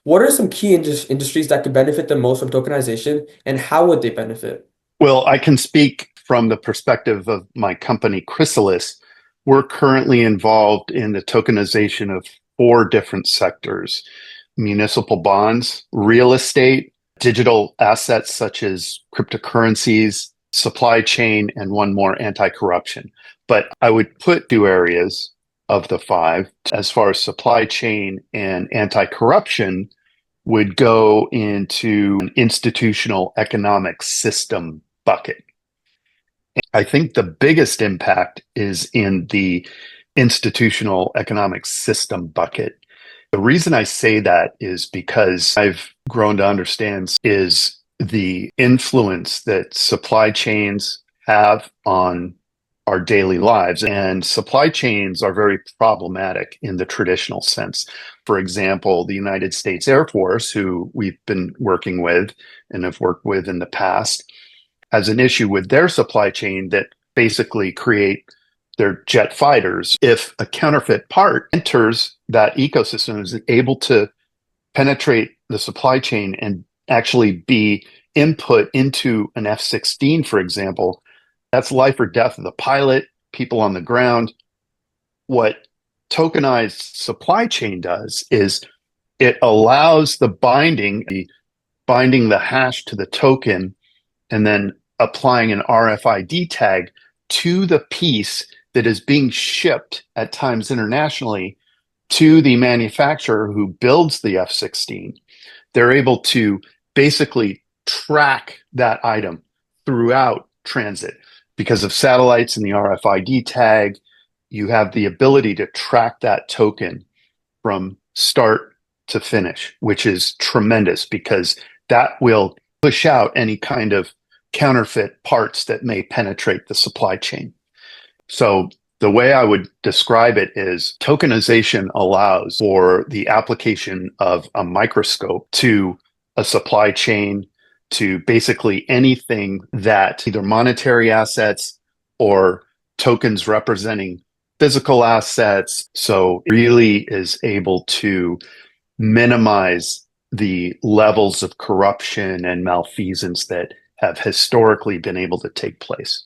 What are some key industries that could benefit the most from tokenization, and how would they benefit? Well, I can speak from the perspective of my company, Chrysalis. We're currently involved in the tokenization of four different sectors: municipal bonds, real estate, digital assets such as cryptocurrencies, supply chain, and one more, anti-corruption. But I would put two areas of the five as far as supply chain and anti-corruption would go into an institutional economic system bucket. I think the biggest impact is in the institutional economic system bucket. The reason I say that is because I've grown to understand is the influence that supply chains have on our daily lives. And supply chains are very problematic in the traditional sense. For example, the United States Air Force, who we've been working with and have worked with in the past, has an issue with their supply chain that basically create their jet fighters. If a counterfeit part enters that ecosystem, is able to penetrate the supply chain and actually be input into an F-16, for example, that's life or death of the pilot, people on the ground. What tokenized supply chain does is it allows binding the hash to the token and then applying an RFID tag to the piece that is being shipped at times internationally to the manufacturer who builds the F-16. They're able to basically track that item throughout transit. Because of satellites and the RFID tag, you have the ability to track that token from start to finish, which is tremendous because that will push out any kind of counterfeit parts that may penetrate the supply chain. So the way I would describe it is tokenization allows for the application of a microscope to a supply chain, to basically anything that either monetary assets or tokens representing physical assets. So it really is able to minimize the levels of corruption and malfeasance that have historically been able to take place.